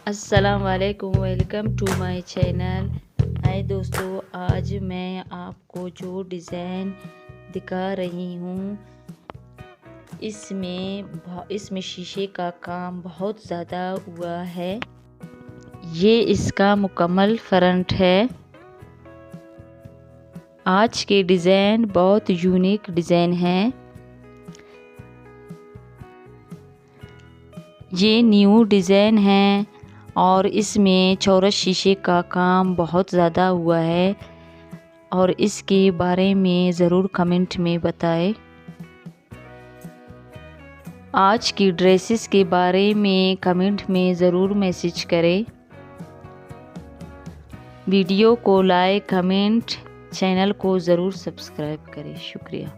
अस्सलाम वालेकुम, welcome to my channel. हाय दोस्तों, आज मैं आपको जो डिज़ाइन दिखा रही हूँ इसमें शीशे का काम बहुत ज़्यादा हुआ है। ये इसका मुकम्मल फ्रंट है। आज के डिज़ाइन बहुत यूनिक डिज़ाइन है। ये न्यू डिज़ाइन है और इसमें चौरस शीशे का काम बहुत ज़्यादा हुआ है और इसके बारे में ज़रूर कमेंट में बताएं। आज की ड्रेसेस के बारे में कमेंट में ज़रूर मैसेज करें। वीडियो को लाइक, कमेंट, चैनल को ज़रूर सब्सक्राइब करें। शुक्रिया।